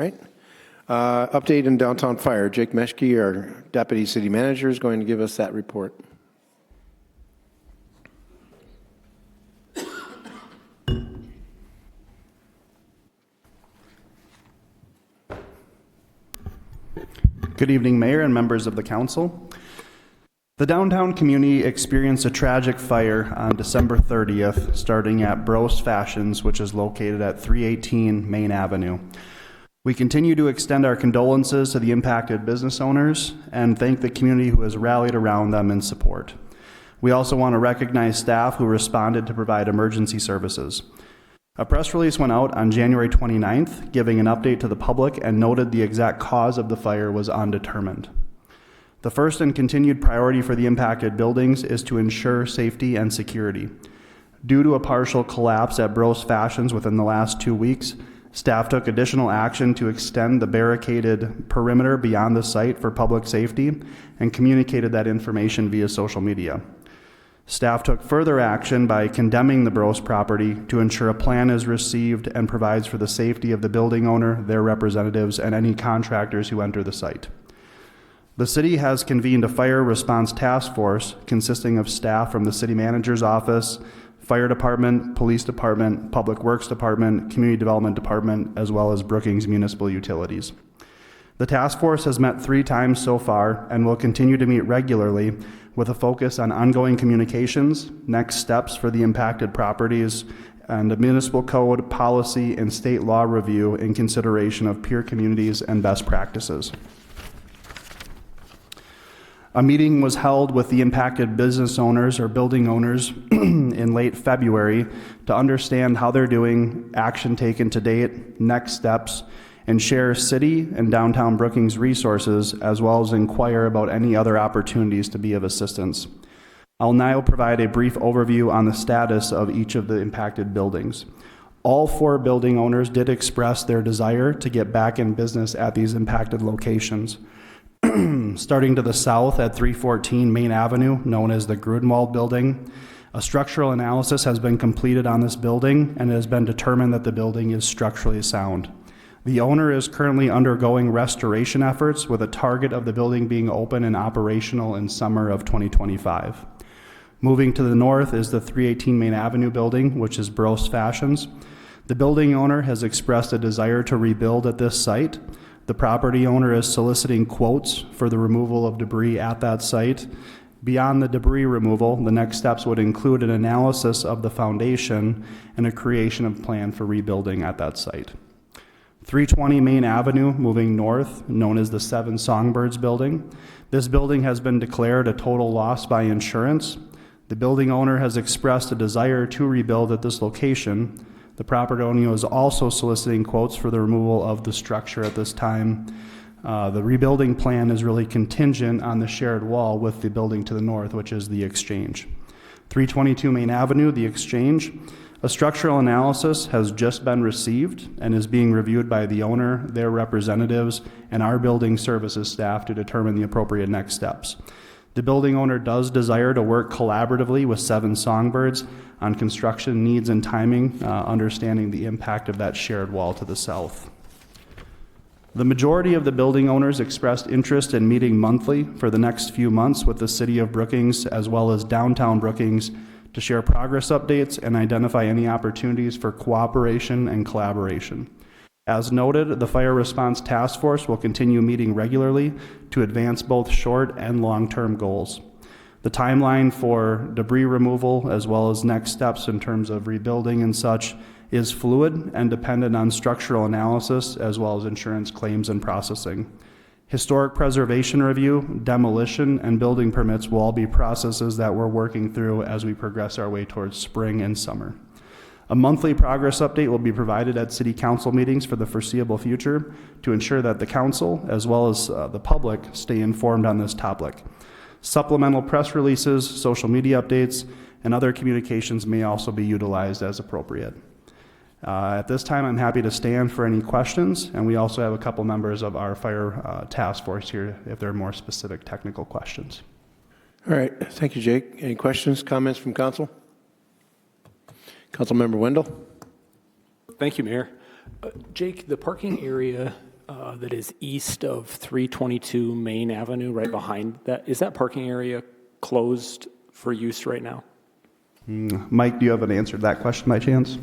right. Update in downtown fire. Jake Meshke, our Deputy City Manager, is going to give us that report. Good evening, Mayor and members of the council. The downtown community experienced a tragic fire on December 30th, starting at Bros Fashions, which is located at 318 Main Avenue. We continue to extend our condolences to the impacted business owners and thank the community who has rallied around them in support. We also want to recognize staff who responded to provide emergency services. A press release went out on January 29th, giving an update to the public and noted the exact cause of the fire was undetermined. The first and continued priority for the impacted buildings is to ensure safety and security. Due to a partial collapse at Bros Fashions within the last 2 weeks, staff took additional action to extend the barricaded perimeter beyond the site for public safety and communicated that information via social media. Staff took further action by condemning the Bros property to ensure a plan is received and provides for the safety of the building owner, their representatives, and any contractors who enter the site. The city has convened a fire response task force consisting of staff from the city manager's office, fire department, police department, public works department, community development department, as well as Brookings Municipal Utilities. The task force has met 3 times so far and will continue to meet regularly with a focus on ongoing communications, next steps for the impacted properties, and a municipal code, policy, and state law review in consideration of peer communities and best practices. A meeting was held with the impacted business owners or building owners in late February to understand how they're doing, action taken to date, next steps, and share city and downtown Brookings resources, as well as inquire about any other opportunities to be of assistance. I'll now provide a brief overview on the status of each of the impacted buildings. All 4 building owners did express their desire to get back in business at these impacted locations. Starting to the south at 314 Main Avenue, known as the Grunwald Building, a structural analysis has been completed on this building and it has been determined that the building is structurally sound. The owner is currently undergoing restoration efforts with a target of the building being open and operational in summer of 2025. Moving to the north is the 318 Main Avenue building, which is Bros Fashions. The building owner has expressed a desire to rebuild at this site. The property owner is soliciting quotes for the removal of debris at that site. Beyond the debris removal, the next steps would include an analysis of the foundation and a creation of plan for rebuilding at that site. 320 Main Avenue, moving north, known as the 7 Songbirds building. This building has been declared a total loss by insurance. The building owner has expressed a desire to rebuild at this location. The property owner is also soliciting quotes for the removal of the structure at this time. The rebuilding plan is really contingent on the shared wall with the building to the north, which is the Exchange. 322 Main Avenue, the Exchange. A structural analysis has just been received and is being reviewed by the owner, their representatives, and our building services staff to determine the appropriate next steps. The building owner does desire to work collaboratively with 7 Songbirds on construction needs and timing, understanding the impact of that shared wall to the south. The majority of the building owners expressed interest in meeting monthly for the next few months with the City of Brookings as well as downtown Brookings to share progress updates and identify any opportunities for cooperation and collaboration. As noted, the Fire Response Task Force will continue meeting regularly to advance both short and long-term goals. The timeline for debris removal as well as next steps in terms of rebuilding and such is fluid and dependent on structural analysis as well as insurance claims and processing. Historic preservation review, demolition, and building permits will all be processes that we're working through as we progress our way towards spring and summer. A monthly progress update will be provided at City Council meetings for the foreseeable future to ensure that the Council, as well as the public, stay informed on this topic. Supplemental press releases, social media updates, and other communications may also be utilized as appropriate. At this time, I'm happy to stand for any questions, and we also have a couple members of our fire task force here if there are more specific technical questions. All right. Thank you, Jake. Any questions, comments from council? Councilmember Wendell. Thank you, Mayor. Jake, the parking area that is east of 322 Main Avenue, right behind that. Is that parking area closed for use right now? Mike, do you have an answer to that question by chance?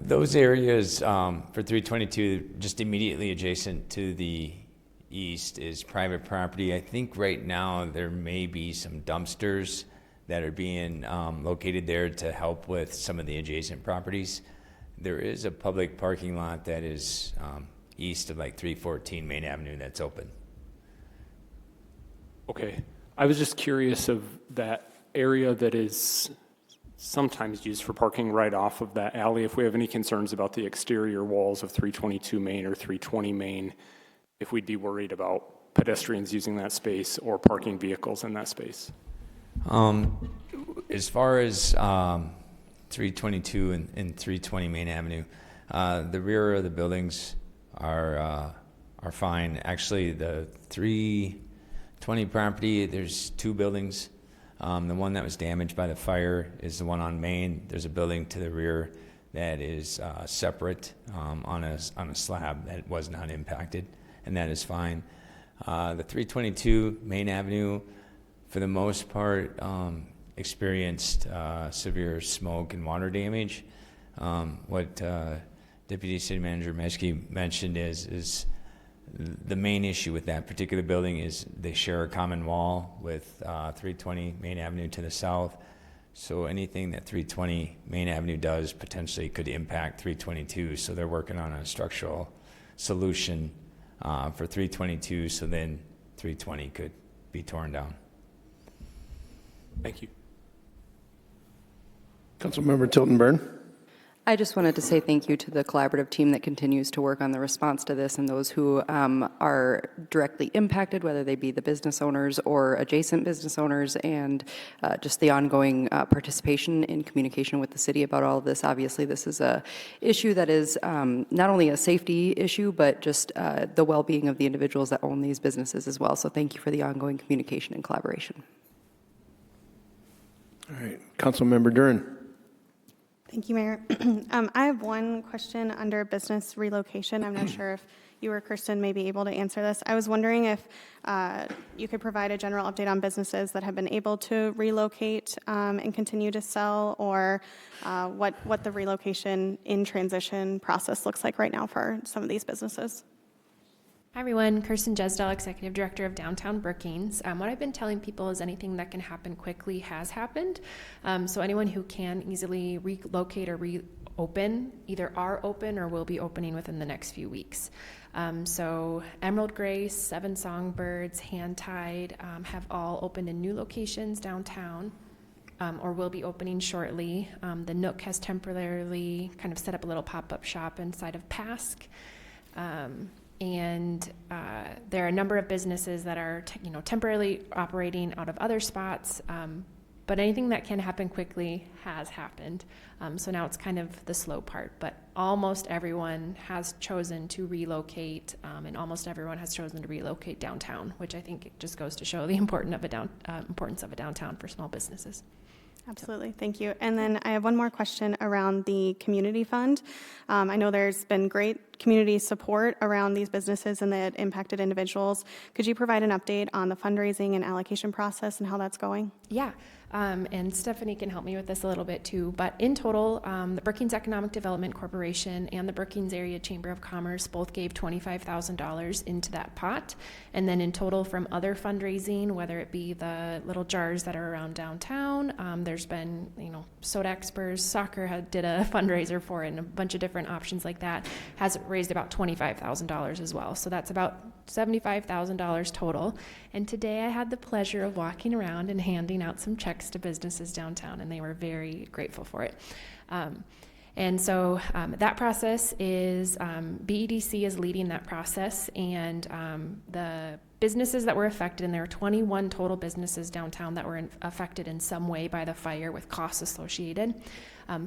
Those areas for 322, just immediately adjacent to the east, is private property. I think right now there may be some dumpsters that are being located there to help with some of the adjacent properties. There is a public parking lot that is east of like 314 Main Avenue that's open. Okay. I was just curious of that area that is sometimes used for parking right off of that alley, if we have any concerns about the exterior walls of 322 Main or 320 Main, if we'd be worried about pedestrians using that space or parking vehicles in that space. As far as 322 and 320 Main Avenue, the rear of the buildings are fine. Actually, the 320 property, there's two buildings. The one that was damaged by the fire is the one on Main. There's a building to the rear that is separate on a slab that was not impacted, and that is fine. The 322 Main Avenue, for the most part, experienced severe smoke and water damage. What Deputy City Manager Meshke mentioned is the main issue with that particular building is they share a common wall with 320 Main Avenue to the south. So anything that 320 Main Avenue does potentially could impact 322. So they're working on a structural solution for 322, so then 320 could be torn down. Thank you. Councilmember Tilton Burn. I just wanted to say thank you to the collaborative team that continues to work on the response to this and those who are directly impacted, whether they be the business owners or adjacent business owners, and just the ongoing participation in communication with the city about all of this. Obviously, this is a issue that is not only a safety issue, but just the well-being of the individuals that own these businesses as well. So thank you for the ongoing communication and collaboration. All right, Councilmember Duren. Thank you, Mayor. I have one question under business relocation. I'm not sure if you or Kirsten may be able to answer this. I was wondering if you could provide a general update on businesses that have been able to relocate and continue to sell, or what the relocation in transition process looks like right now for some of these businesses. Hi everyone, Kirsten Jesdal, Executive Director of Downtown Brookings. What I've been telling people is anything that can happen quickly has happened. So anyone who can easily relocate or reopen either are open or will be opening within the next few weeks. So Emerald Grace, Seven Songbirds, Hand Tied have all opened in new locations downtown. Or will be opening shortly. The Nook has temporarily kind of set up a little pop-up shop inside of Pask. And there are a number of businesses that are temporarily operating out of other spots, but anything that can happen quickly has happened. So now it's kind of the slow part, but almost everyone has chosen to relocate, and almost everyone has chosen to relocate downtown, which I think it just goes to show the importance of a downtown for small businesses. Absolutely. Thank you. And then I have one more question around the community fund. I know there's been great community support around these businesses and the impacted individuals. Could you provide an update on the fundraising and allocation process and how that's going? Yeah. And Stephanie can help me with this a little bit too, but in total, the Brookings Economic Development Corporation and the Brookings Area Chamber of Commerce both gave $25,000 into that pot. And then in total from other fundraising, whether it be the little jars that are around downtown, there's been, Soda Experts, soccer did a fundraiser for it, and a bunch of different options like that, has raised about $25,000 as well. So that's about $75,000 total. And today I had the pleasure of walking around and handing out some checks to businesses downtown, and they were very grateful for it. And so that process is, BEDC is leading that process, and the businesses that were affected, and there were 21 total businesses downtown that were affected in some way by the fire with costs associated.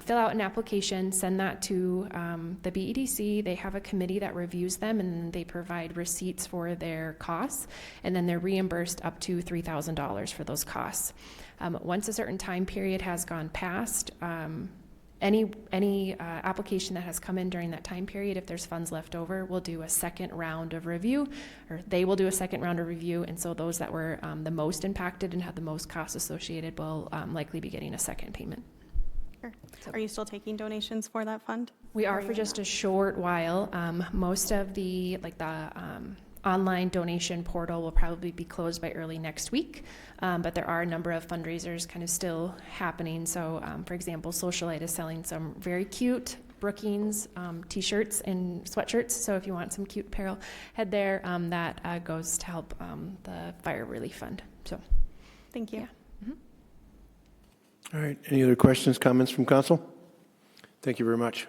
Fill out an application, send that to the BEDC. They have a committee that reviews them, and they provide receipts for their costs, and then they're reimbursed up to $3,000 for those costs. Once a certain time period has gone past, any application that has come in during that time period, if there's funds left over, we'll do a second round of review, or they will do a second round of review, and so those that were the most impacted and had the most costs associated will likely be getting a second payment. Sure. Are you still taking donations for that fund? We are for just a short while. Most of the online donation portal will probably be closed by early next week, but there are a number of fundraisers kind of still happening. So, for example, Socialite is selling some very cute Brookings t-shirts and sweatshirts. So if you want some cute apparel, head there. That goes to help the fire relief fund. So, Thank you. yeah. All right. Any other questions, comments from council? Thank you very much.